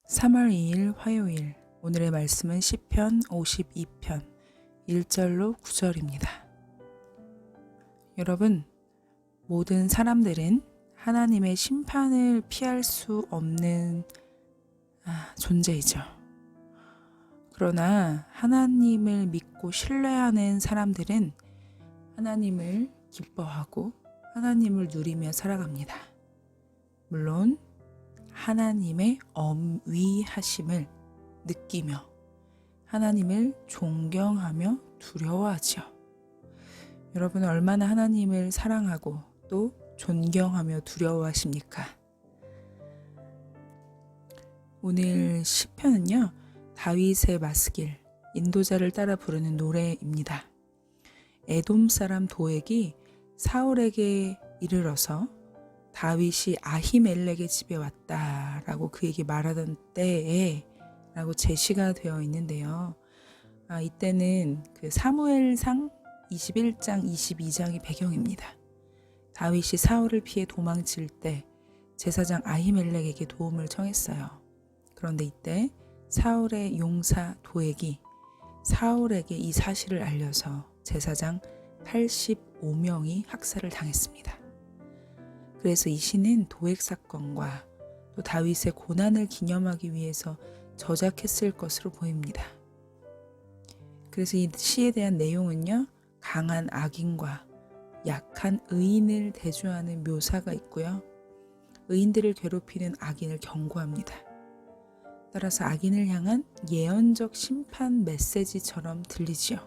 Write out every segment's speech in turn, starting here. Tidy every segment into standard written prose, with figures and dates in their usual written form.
3월 2일 화요일, 오늘의 말씀은 시편 52편 1절로 9절입니다. 여러분, 모든 사람들은 하나님의 심판을 피할 수 없는 존재이죠. 그러나 하나님을 믿고 신뢰하는 사람들은 하나님을 기뻐하고 하나님을 누리며 살아갑니다. 물론 하나님의 엄위하심을 느끼며 하나님을 존경하며 두려워하지요. 여러분은 얼마나 하나님을 사랑하고 또 존경하며 두려워하십니까? 오늘 시편은요, 다윗의 마스길, 인도자를 따라 부르는 노래입니다. 에돔 사람 도액이 사울에게 이르러서 다윗이 아히멜렉의 집에 왔다라고 그에게 말하던 때에 라고 제시가 되어 있는데요. 이때는 그 사무엘상 21장 22장이 배경입니다. 다윗이 사울을 피해 도망칠 때 제사장 아히멜렉에게 도움을 청했어요. 그런데 이때 사울의 용사 도액이 사울에게 이 사실을 알려서 제사장 85명이 학살을 당했습니다. 그래서 이 시는 도액 사건과 또 다윗의 고난을 기념하기 위해서 저작했을 것으로 보입니다. 그래서 이 시에 대한 내용은요, 강한 악인과 약한 의인을 대조하는 묘사가 있고요. 의인들을 괴롭히는 악인을 경고합니다. 따라서 악인을 향한 예언적 심판 메시지처럼 들리지요.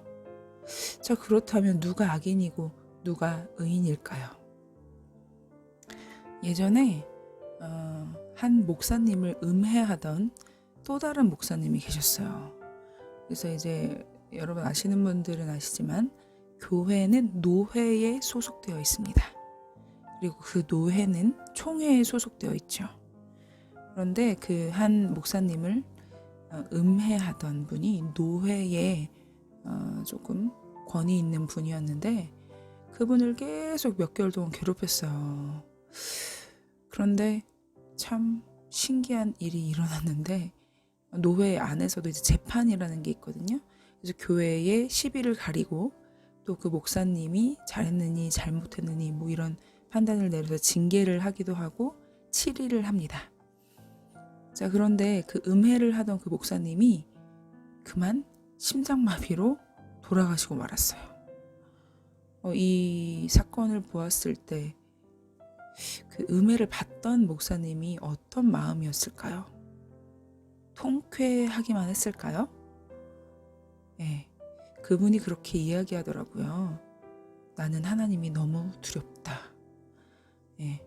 자, 그렇다면 누가 악인이고 누가 의인일까요? 예전에 한 목사님을 음해하던 또 다른 목사님이 계셨어요. 그래서 이제 여러분 아시는 분들은 아시지만 교회는 노회에 소속되어 있습니다. 그리고 그 노회는 총회에 소속되어 있죠. 그런데 그 한 목사님을 음해하던 분이 노회에 조금 권위 있는 분이었는데 그분을 계속 몇 개월 동안 괴롭혔어요. 그런데 참 신기한 일이 일어났는데 노회 안에서도 이제 재판이라는 게 있거든요. 그래서 교회의 시비를 가리고 또 그 목사님이 잘했느니 잘못했느니 뭐 이런 판단을 내려서 징계를 하기도 하고 치리를 합니다. 자, 그런데 그 음해를 하던 그 목사님이 그만 심장마비로 돌아가시고 말았어요. 이 사건을 보았을 때 그 음해를 받던 목사님이 어떤 마음이었을까요? 통쾌하기만 했을까요? 네, 그분이 그렇게 이야기하더라고요. 나는 하나님이 너무 두렵다. 네,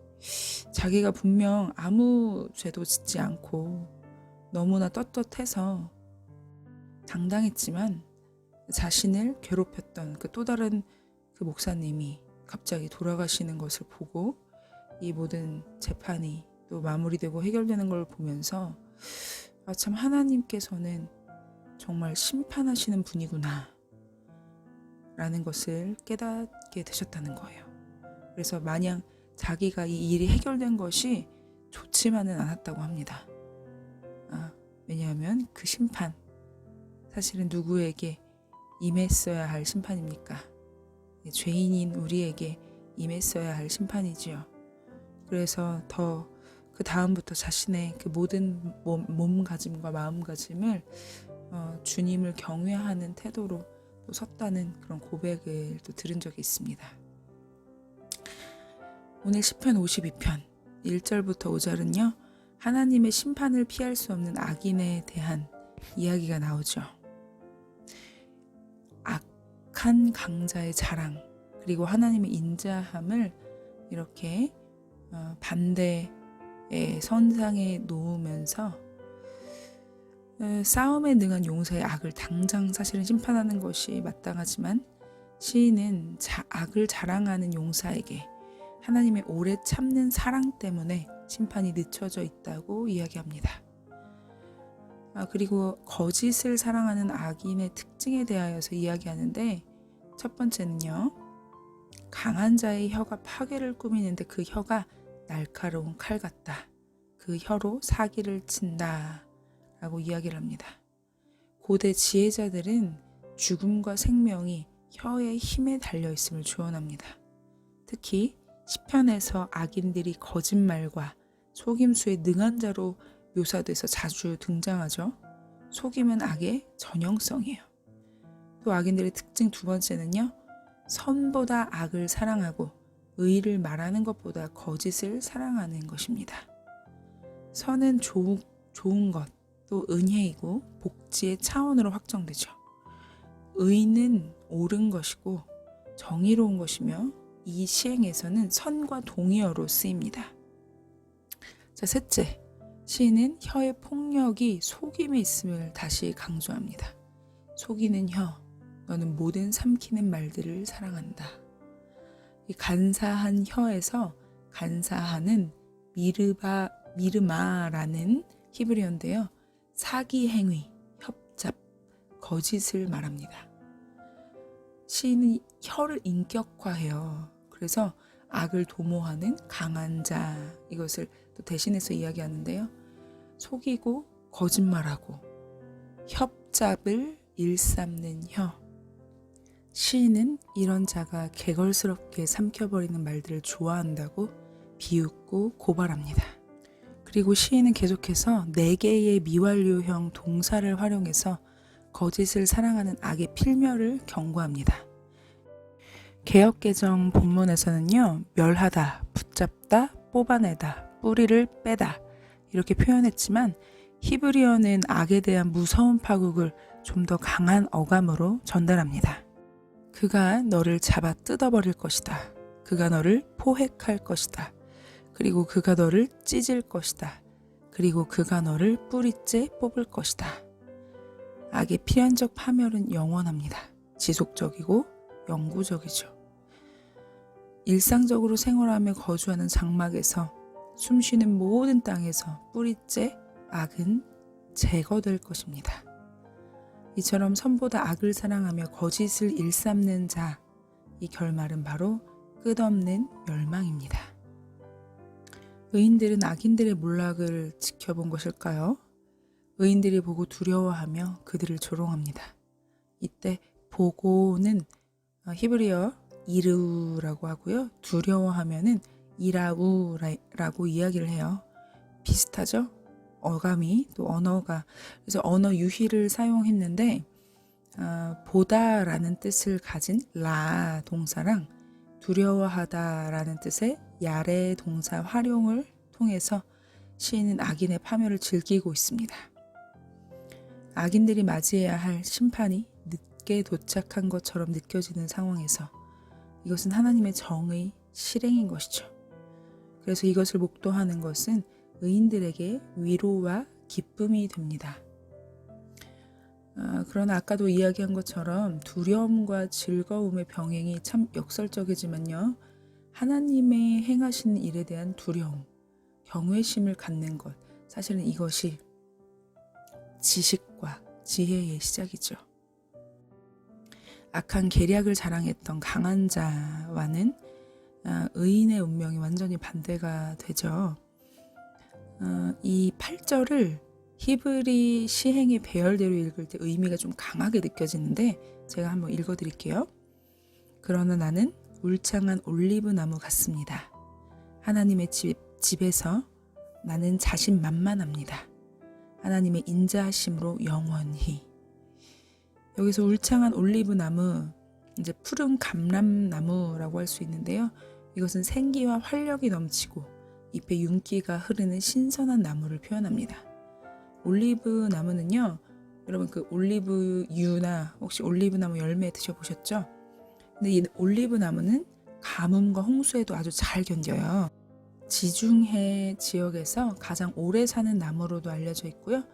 자기가 분명 아무 죄도 짓지 않고 너무나 떳떳해서 당당했지만 자신을 괴롭혔던 그 또 다른 그 목사님이 갑자기 돌아가시는 것을 보고 이 모든 재판이 또 마무리되고 해결되는 걸 보면서 참 하나님께서는 정말 심판하시는 분이구나 라는 것을 깨닫게 되셨다는 거예요. 그래서 마냥 자기가 이 일이 해결된 것이 좋지만은 않았다고 합니다. 왜냐하면 그 심판, 사실은 누구에게 임했어야 할 심판입니까? 죄인인 우리에게 임했어야 할 심판이지요. 그래서 더 그 다음부터 자신의 그 모든 몸가짐과 마음가짐을 주님을 경외하는 태도로 또 섰다는 그런 고백을 또 들은 적이 있습니다. 오늘 시편 52편 1절부터 5절은요, 하나님의 심판을 피할 수 없는 악인에 대한 이야기가 나오죠. 악한 강자의 자랑, 그리고 하나님의 인자함을 이렇게 반대의 선상에 놓으면서 싸움에 능한 용사의 악을 당장 사실은 심판하는 것이 마땅하지만 시인은 악을 자랑하는 용사에게 하나님의 오래 참는 사랑 때문에 심판이 늦춰져 있다고 이야기합니다. 그리고 거짓을 사랑하는 악인의 특징에 대하여서 이야기하는데, 첫 번째는요, 강한 자의 혀가 파괴를 꾸미는데 그 혀가 날카로운 칼 같다. 그 혀로 사기를 친다 라고 이야기를 합니다. 고대 지혜자들은 죽음과 생명이 혀의 힘에 달려있음을 주원합니다. 특히 시편에서 악인들이 거짓말과 속임수에 능한 자로 묘사돼서 자주 등장하죠. 속임은 악의 전형성이에요. 또 악인들의 특징 두 번째는요. 선보다 악을 사랑하고 의를 말하는 것보다 거짓을 사랑하는 것입니다. 선은 좋은 것, 또 은혜이고 복지의 차원으로 확정되죠. 의는 옳은 것이고 정의로운 것이며 이 시행에서는 선과 동의어로 쓰입니다. 자, 셋째, 시인은 혀의 폭력이 속임에 있음을 다시 강조합니다. 속이는 혀, 너는 모든 삼키는 말들을 사랑한다. 이 간사한 혀에서 간사하는 미르마라는 히브리어인데요. 사기 행위, 협잡, 거짓을 말합니다. 시인은 혀를 인격화해요. 그래서 악을 도모하는 강한 자, 이것을 또 대신해서 이야기하는데요. 속이고 거짓말하고 협잡을 일삼는 혀. 시인은 이런 자가 개걸스럽게 삼켜버리는 말들을 좋아한다고 비웃고 고발합니다. 그리고 시인은 계속해서 4개의 미완료형 동사를 활용해서 거짓을 사랑하는 악의 필멸을 경고합니다. 개역개정 본문에서는요. 멸하다, 붙잡다, 뽑아내다, 뿌리를 빼다 이렇게 표현했지만 히브리어는 악에 대한 무서운 파국을 좀 더 강한 어감으로 전달합니다. 그가 너를 잡아 뜯어버릴 것이다. 그가 너를 포획할 것이다. 그리고 그가 너를 찢을 것이다. 그리고 그가 너를 뿌리째 뽑을 것이다. 악의 필연적 파멸은 영원합니다. 지속적이고 영구적이죠. 일상적으로 생활하며 거주하는 장막에서 숨쉬는 모든 땅에서 뿌리째 악은 제거될 것입니다. 이처럼 선보다 악을 사랑하며 거짓을 일삼는 자, 이 결말은 바로 끝없는 멸망입니다. 의인들은 악인들의 몰락을 지켜본 것일까요? 의인들이 보고 두려워하며 그들을 조롱합니다. 이때 보고는 히브리어 이르우라고 하고요. 두려워하면은 이라우라고 이야기를 해요. 비슷하죠? 어감이 또 언어가 그래서 언어 유희를 사용했는데 보다라는 뜻을 가진 라 동사랑 두려워하다라는 뜻의 야레 동사 활용을 통해서 시인은 악인의 파멸을 즐기고 있습니다. 악인들이 맞이해야 할 심판이 늦게 도착한 것처럼 느껴지는 상황에서 이것은 하나님의 정의 실행인 것이죠. 그래서 이것을 목도하는 것은 의인들에게 위로와 기쁨이 됩니다. 그러나 아까도 이야기한 것처럼 두려움과 즐거움의 병행이 참 역설적이지만요. 하나님의 행하시는 일에 대한 두려움, 경외심을 갖는 것, 사실은 이것이 지식과 지혜의 시작이죠. 악한 계략을 자랑했던 강한 자와는 의인의 운명이 완전히 반대가 되죠. 이 8절을 히브리 시행의 배열대로 읽을 때 의미가 좀 강하게 느껴지는데 제가 한번 읽어드릴게요. 그러나 나는 울창한 올리브 나무 같습니다. 하나님의 집에서 나는 자신만만합니다. 하나님의 인자하심으로 영원히. 여기서 울창한 올리브 나무, 이제 푸른 감람나무라고 할 수 있는데요. 이것은 생기와 활력이 넘치고 잎에 윤기가 흐르는 신선한 나무를 표현합니다. 올리브 나무는요, 여러분 그 올리브유나 혹시 올리브 나무 열매 드셔보셨죠? 근데 이 올리브 나무는 가뭄과 홍수에도 아주 잘 견뎌요. 지중해 지역에서 가장 오래 사는 나무로도 알려져 있고요.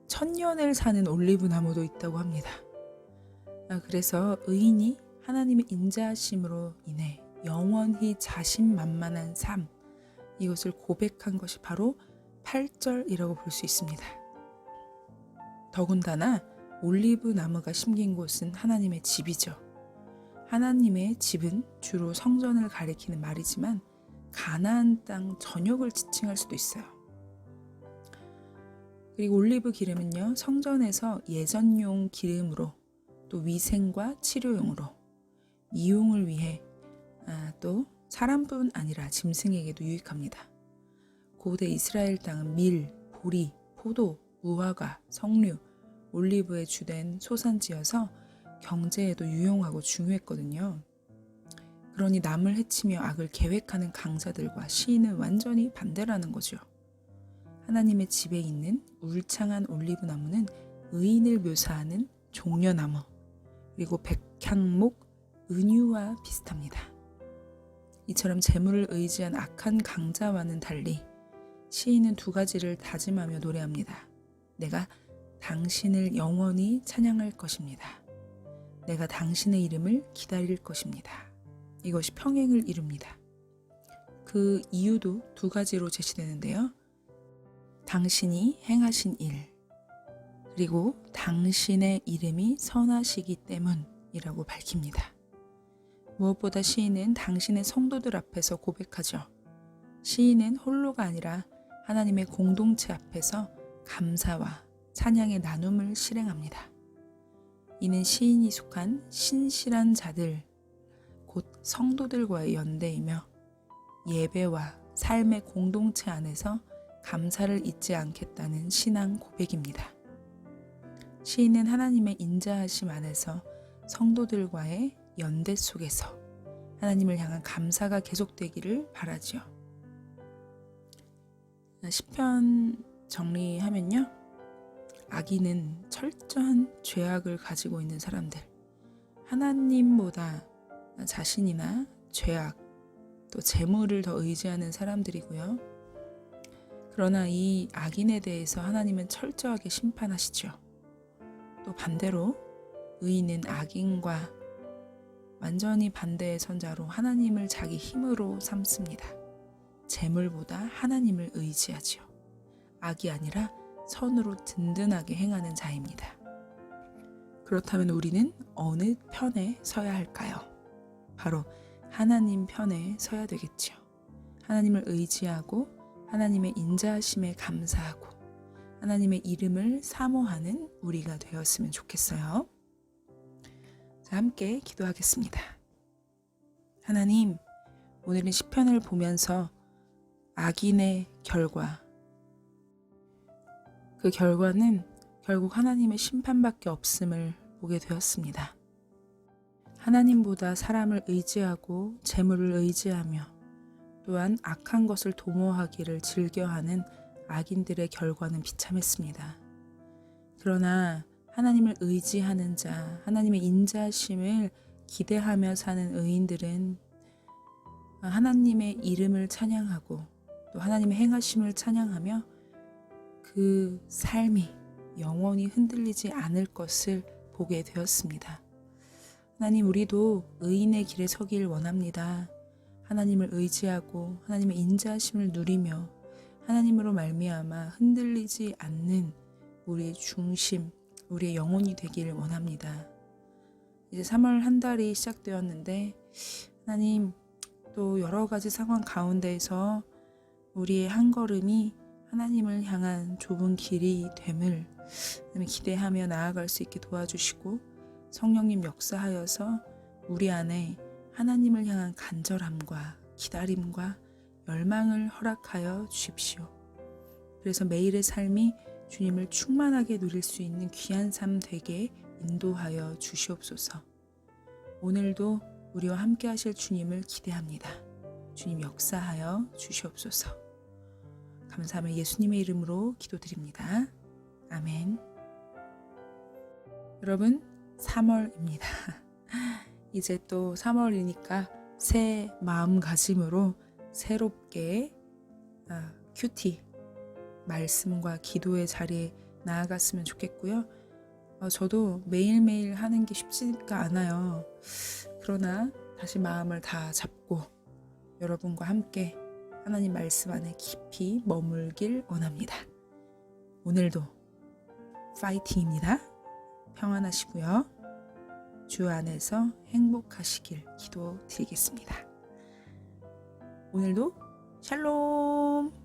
1000년을 사는 올리브 나무도 있다고 합니다. 그래서 의인이 하나님의 인자하심으로 인해 영원히 자신만만한 삶, 이것을 고백한 것이 바로 8절이라고 볼 수 있습니다. 더군다나 올리브 나무가 심긴 곳은 하나님의 집이죠. 하나님의 집은 주로 성전을 가리키는 말이지만 가나안 땅 전역을 지칭할 수도 있어요. 그리고 올리브 기름은요, 성전에서 예전용 기름으로, 또 위생과 치료용으로, 미용을 위해, 또 사람뿐 아니라 짐승에게도 유익합니다. 고대 이스라엘 땅은 밀, 보리, 포도, 무화과, 석류, 올리브의 주된 소산지여서 경제에도 유용하고 중요했거든요. 그러니 남을 해치며 악을 계획하는 강자들과 시인은 완전히 반대라는 거죠. 하나님의 집에 있는 울창한 올리브 나무는 의인을 묘사하는 종려나무, 그리고 백향목, 은유와 비슷합니다. 이처럼 재물을 의지한 악한 강자와는 달리 시인은 두 가지를 다짐하며 노래합니다. 내가 당신을 영원히 찬양할 것입니다. 내가 당신의 이름을 기다릴 것입니다. 이것이 평행을 이룹니다. 그 이유도 두 가지로 제시되는데요. 당신이 행하신 일, 그리고 당신의 이름이 선하시기 때문이라고 밝힙니다. 무엇보다 시인은 당신의 성도들 앞에서 고백하죠. 시인은 홀로가 아니라 하나님의 공동체 앞에서 감사와 찬양의 나눔을 실행합니다. 이는 시인이 속한 신실한 자들, 곧 성도들과의 연대이며 예배와 삶의 공동체 안에서 감사를 잊지 않겠다는 신앙 고백입니다. 시인은 하나님의 인자하심 안에서 성도들과의 연대 속에서 하나님을 향한 감사가 계속되기를 바라지요. 시편 정리하면요. 악인은 철저한 죄악을 가지고 있는 사람들, 하나님보다 자신이나 죄악, 또 재물을 더 의지하는 사람들이고요. 그러나 이 악인에 대해서 하나님은 철저하게 심판하시죠. 또 반대로 의인은 악인과 완전히 반대의 선자로 하나님을 자기 힘으로 삼습니다. 재물보다 하나님을 의지하지요. 악이 아니라 선으로 든든하게 행하는 자입니다. 그렇다면 우리는 어느 편에 서야 할까요? 바로 하나님 편에 서야 되겠죠. 하나님을 의지하고 하나님의 인자하심에 감사하고 하나님의 이름을 사모하는 우리가 되었으면 좋겠어요. 자, 함께 기도하겠습니다. 하나님, 오늘은 시편을 보면서 악인의 결과, 그 결과는 결국 하나님의 심판밖에 없음을 보게 되었습니다. 하나님보다 사람을 의지하고 재물을 의지하며 또한 악한 것을 도모하기를 즐겨하는 악인들의 결과는 비참했습니다. 그러나 하나님을 의지하는 자, 하나님의 인자심을 기대하며 사는 의인들은 하나님의 이름을 찬양하고 또 하나님의 행하심을 찬양하며 그 삶이 영원히 흔들리지 않을 것을 보게 되었습니다. 하나님, 우리도 의인의 길에 서길 원합니다. 하나님을 의지하고 하나님의 인자하심을 누리며 하나님으로 말미암아 흔들리지 않는 우리의 중심, 우리의 영혼이 되기를 원합니다. 이제 3월 한 달이 시작되었는데 하나님, 또 여러 가지 상황 가운데에서 우리의 한 걸음이 하나님을 향한 좁은 길이 됨을 기대하며 나아갈 수 있게 도와주시고 성령님 역사하여서 우리 안에 하나님을 향한 간절함과 기다림과 열망을 허락하여 주십시오. 그래서 매일의 삶이 주님을 충만하게 누릴 수 있는 귀한 삶 되게 인도하여 주시옵소서. 오늘도 우리와 함께 하실 주님을 기대합니다. 주님 역사하여 주시옵소서. 감사하며 예수님의 이름으로 기도드립니다. 아멘. 여러분, 3월입니다. 이제 또 3월이니까 새 마음가짐으로 새롭게 큐티 말씀과 기도의 자리에 나아갔으면 좋겠고요. 저도 매일매일 하는 게 쉽지가 않아요. 그러나 다시 마음을 다 잡고 여러분과 함께 하나님 말씀 안에 깊이 머물길 원합니다. 오늘도 파이팅입니다. 평안하시고요. 주 안에서 행복하시길 기도드리겠습니다. 오늘도 샬롬!